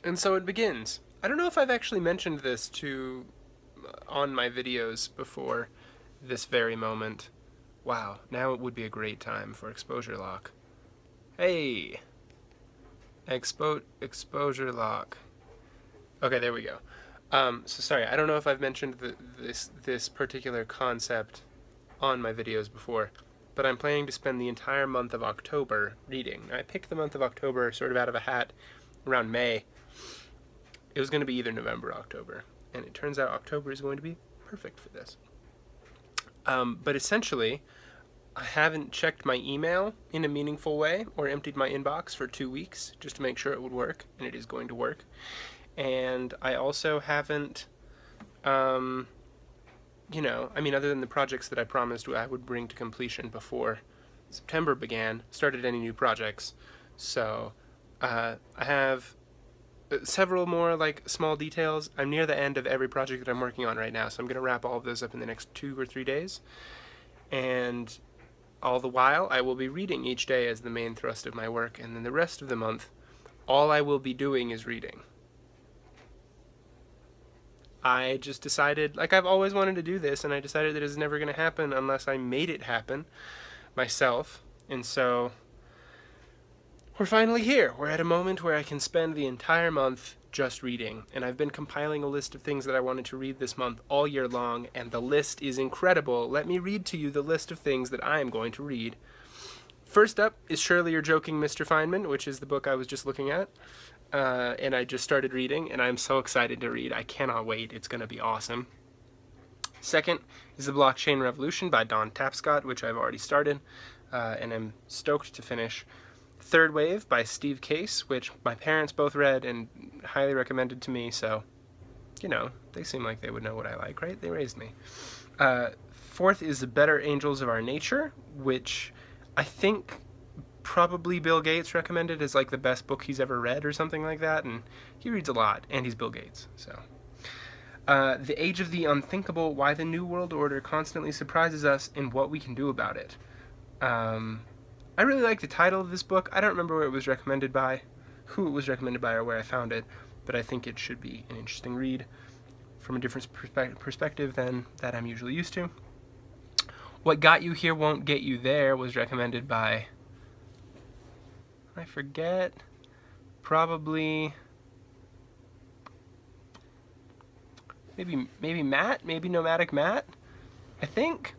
And so it begins. I don't know if I've actually mentioned this to on my videos before this very moment. Wow, now it would be a great time for exposure lock. Hey, exposure lock. Okay, there we go. So sorry, I don't know if I've mentioned this particular concept on my videos before, but I'm planning to spend the entire month of October reading. I picked the month of October sort of out of a hat around May. It was going to be either November or October, and it turns out October is going to be perfect for this. But essentially, I haven't checked my email in a meaningful way or emptied my inbox for 2 weeks just to make sure it would work, and it is going to work. And I also haven't, other than the projects that I promised I would bring to completion before September began, started any new projects. So I have several more like small details. I'm near the end of every project that I'm working on right now, so I'm going to wrap all of those up in the next 2 or 3 days. And all the while, I will be reading each day as the main thrust of my work, and then the rest of the month, all I will be doing is reading. I just decided, like I've always wanted to do this, and I decided that it's never going to happen unless I made it happen myself. And so we're finally here. We're at a moment where I can spend the entire month just reading. And I've been compiling a list of things that I wanted to read this month all year long, and the list is incredible. Let me read to you the list of things that I am going to read. First up is Surely You're Joking, Mr. Feynman, which is the book I was just looking at. And I just started reading, and I'm so excited to read. I cannot wait. It's going to be awesome. Second is The Blockchain Revolution by Don Tapscott, which I've already started, and I'm stoked to finish. Third Wave by Steve Case, which my parents both read and highly recommended to me, so, they seem like they would know what I like, right? They raised me. Fourth is The Better Angels of Our Nature, which I think probably Bill Gates recommended as like the best book he's ever read or something like that, and he reads a lot, and he's Bill Gates, so. The Age of the Unthinkable, Why the New World Order Constantly Surprises Us and What We Can Do About It. I really like the title of this book. I don't remember where it was recommended by, who it was recommended by, or where I found it, but I think it should be an interesting read from a different perspective than that I'm usually used to. What Got You Here Won't Get You There was recommended by, I forget, probably maybe Matt, maybe Nomadic Matt, I think.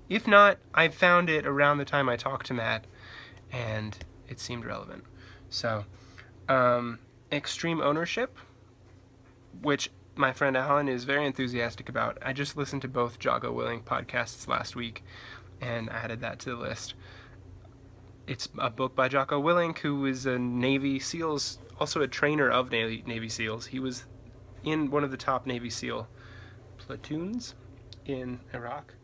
If not, I found it around the time I talked to Matt, and it seemed relevant. So, Extreme Ownership, which my friend Alan is very enthusiastic about. I just listened to both Jocko Willink podcasts last week, and added that to the list. It's a book by Jocko Willink, who is a Navy SEALs, also a trainer of Navy SEALs. He was in one of the top Navy SEAL platoons in Iraq.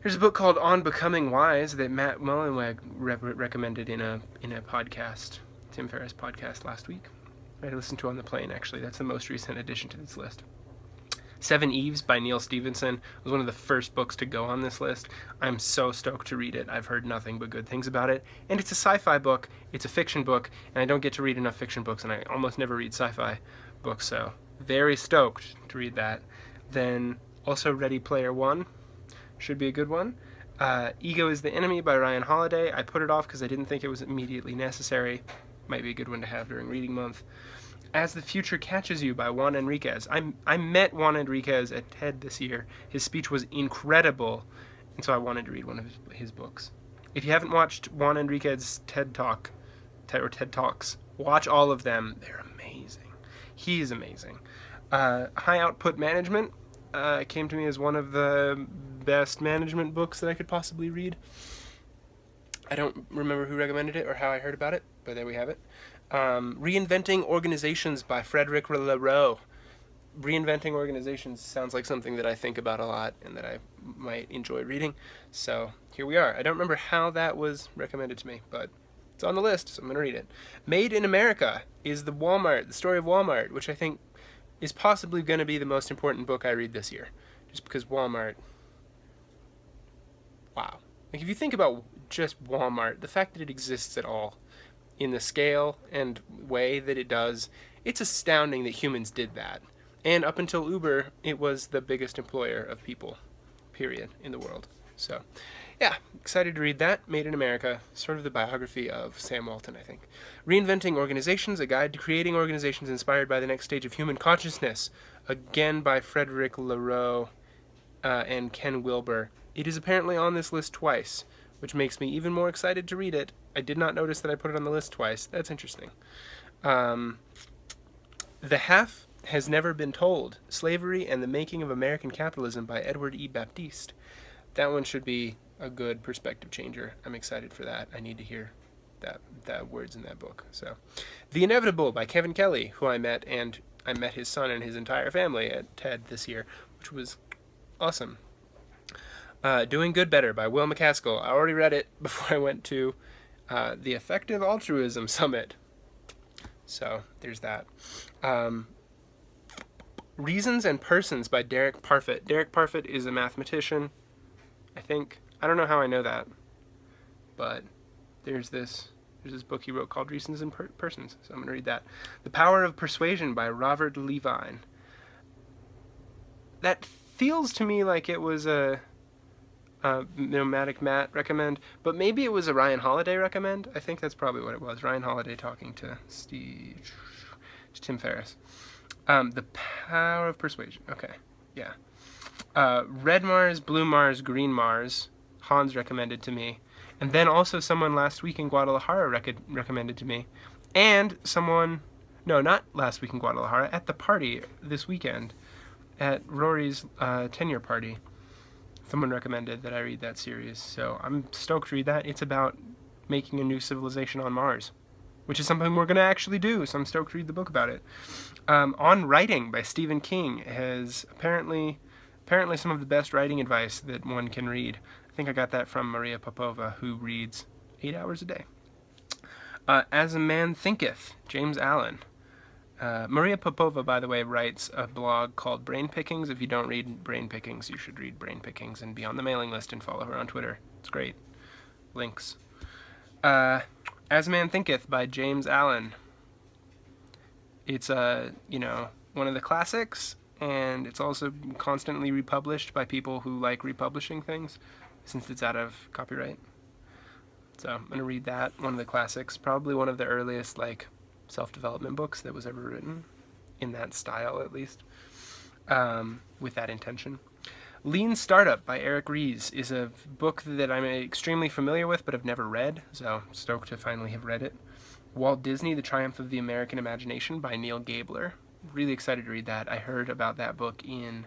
There's a book called On Becoming Wise that Matt Mullenweg recommended in a podcast, Tim Ferriss podcast last week. I listened to on the plane, actually. That's the most recent addition to this list. Seven Eves by Neil Stephenson was one of the first books to go on this list. I'm so stoked to read it. I've heard nothing but good things about it. And it's a sci-fi book, it's a fiction book, and I don't get to read enough fiction books, and I almost never read sci-fi books, so very stoked to read that. Then also Ready Player One should be a good one. Ego is the Enemy by Ryan Holiday. I put it off because I didn't think it was immediately necessary. Might be a good one to have during reading month. As the Future Catches You by Juan Enriquez. I met Juan Enriquez at TED this year. His speech was incredible, and so I wanted to read one of his books. If you haven't watched Juan Enriquez's TED Talks, watch all of them. They're amazing. He is amazing. High Output Management came to me as one of the best management books that I could possibly read. I don't remember who recommended it or how I heard about it, but there we have it. Reinventing Organizations by Frederick Leroux. Reinventing Organizations sounds like something that I think about a lot and that I might enjoy reading. So here we are. I don't remember how that was recommended to me, but it's on the list, so I'm going to read it. Made in America is the story of Walmart, which I think is possibly going to be the most important book I read this year. Just because Walmart, wow. Like if you think about just Walmart, the fact that it exists at all in the scale and way that it does, it's astounding that humans did that. And up until Uber, it was the biggest employer of people, period, in the world. So, yeah, excited to read that. Made in America, sort of the biography of Sam Walton, I think. Reinventing Organizations, a guide to creating organizations inspired by the next stage of human consciousness, again by Frederick Leroux and Ken Wilber. It is apparently on this list twice, which makes me even more excited to read it. I did not notice that I put it on the list twice. That's interesting. The Half Has Never Been Told, Slavery and the Making of American Capitalism by Edward E. Baptiste. That one should be a good perspective changer. I'm excited for that. I need to hear that words in that book. So, The Inevitable by Kevin Kelly, who I met, and I met his son and his entire family at TED this year, which was awesome. Doing Good Better by Will McCaskill. I already read it before I went to the Effective Altruism Summit. So, there's that. Reasons and Persons by Derek Parfit. Derek Parfit is a mathematician, I think. I don't know how I know that, but there's this book he wrote called Reasons and Persons, so I'm going to read that. The Power of Persuasion by Robert Levine. That feels to me like it was a Nomadic Matt recommend, but maybe it was a Ryan Holiday recommend. I think that's probably what it was. Ryan Holiday talking to Tim Ferriss. The Power of Persuasion. Okay, yeah. Red Mars, Blue Mars, Green Mars. Hans recommended to me. And then also someone last week in Guadalajara recommended to me. And someone, no, not last week in Guadalajara, at the party this weekend, at Rory's 10-year party. Someone recommended that I read that series. So I'm stoked to read that. It's about making a new civilization on Mars, which is something we're going to actually do. So I'm stoked to read the book about it. On Writing by Stephen King has apparently some of the best writing advice that one can read. I think I got that from Maria Popova, who reads 8 hours a day. As a Man Thinketh, James Allen. Maria Popova, by the way, writes a blog called Brain Pickings. If you don't read Brain Pickings, you should read Brain Pickings and be on the mailing list and follow her on Twitter. It's great. Links. As a Man Thinketh by James Allen. It's one of the classics, and it's also constantly republished by people who like republishing things, since it's out of copyright. So I'm going to read that, one of the classics, probably one of the earliest self-development books that was ever written, in that style at least, with that intention. Lean Startup by Eric Ries is a book that I'm extremely familiar with but have never read, so I'm stoked to finally have read it. Walt Disney, The Triumph of the American Imagination by Neil Gabler. Really excited to read that. I heard about that book in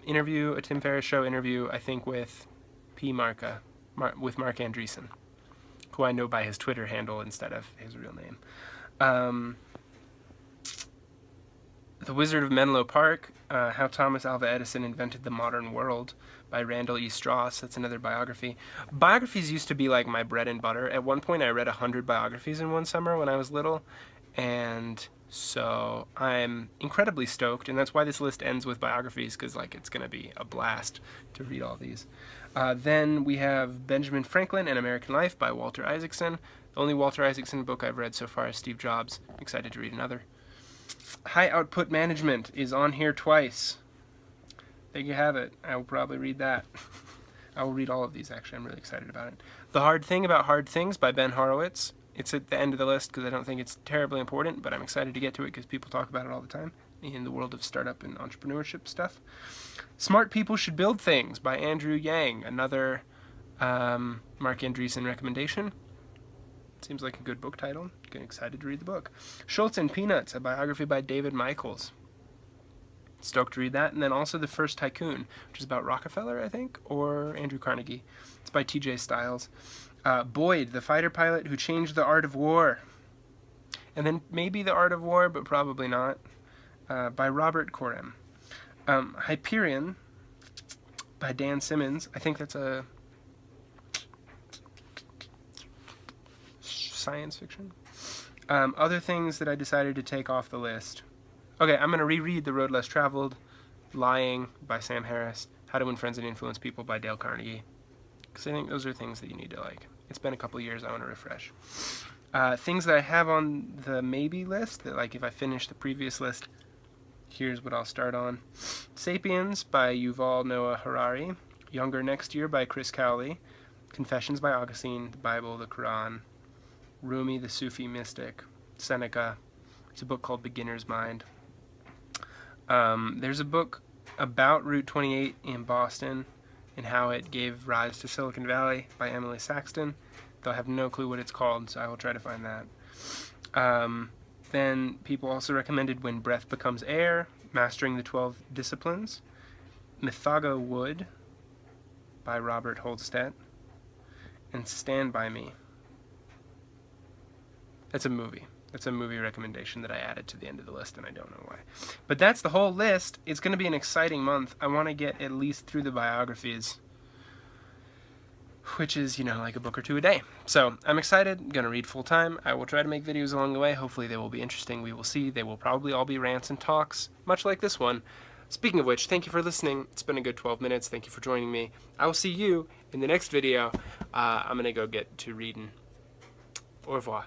interview, a Tim Ferriss Show interview, I think with with Mark Andreessen, who I know by his Twitter handle instead of his real name. The Wizard of Menlo Park, How Thomas Alva Edison Invented the Modern World by Randall E. Strauss. That's another biography. Biographies used to be like my bread and butter. At one point I read 100 biographies in one summer when I was little, and so I'm incredibly stoked, and that's why this list ends with biographies, because it's going to be a blast to read all these. Then we have Benjamin Franklin and American Life by Walter Isaacson. The only Walter Isaacson book I've read so far is Steve Jobs. Excited to read another. High Output Management is on here twice. There you have it. I will probably read that. I will read all of these, actually. I'm really excited about it. The Hard Thing About Hard Things by Ben Horowitz. It's at the end of the list because I don't think it's terribly important, but I'm excited to get to it because people talk about it all the time in the world of startup and entrepreneurship stuff. Smart People Should Build Things by Andrew Yang. Another Mark Andreessen recommendation. Seems like a good book title. Getting excited to read the book. Schultz and Peanuts, a biography by David Michaels. Stoked to read that. And then also The First Tycoon, which is about Rockefeller, I think, or Andrew Carnegie. It's by T.J. Stiles. Boyd, the fighter pilot who changed the art of war. And then maybe The Art of War, but probably not, by Robert Corem. Hyperion by Dan Simmons. I think that's a science fiction. Other things that I decided to take off the list. Okay, I'm going to reread The Road Less Traveled, Lying by Sam Harris, How to Win Friends and Influence People by Dale Carnegie. because I think those are things that you need to like. It's been a couple years, I want to refresh. Things that I have on the maybe list, that like if I finish the previous list, here's what I'll start on. Sapiens by Yuval Noah Harari. Younger Next Year by Chris Cowley. Confessions by Augustine. The Bible, the Quran. Rumi, the Sufi mystic. Seneca. It's a book called Beginner's Mind. There's a book about Route 28 in Boston and how it gave rise to Silicon Valley by Emily Saxton. Though I have no clue what it's called, so I will try to find that. Then people also recommended When Breath Becomes Air, Mastering the 12 Disciplines. Mythago Wood by Robert Holdstedt. And Stand By Me. That's a movie. That's a movie recommendation that I added to the end of the list, and I don't know why. But that's the whole list. It's going to be an exciting month. I want to get at least through the biographies, which is, like a book or two a day. So I'm excited. I'm going to read full time. I will try to make videos along the way. Hopefully they will be interesting. We will see. They will probably all be rants and talks, much like this one. Speaking of which, thank you for listening. It's been a good 12 minutes. Thank you for joining me. I will see you in the next video. I'm going to go get to reading. Au revoir.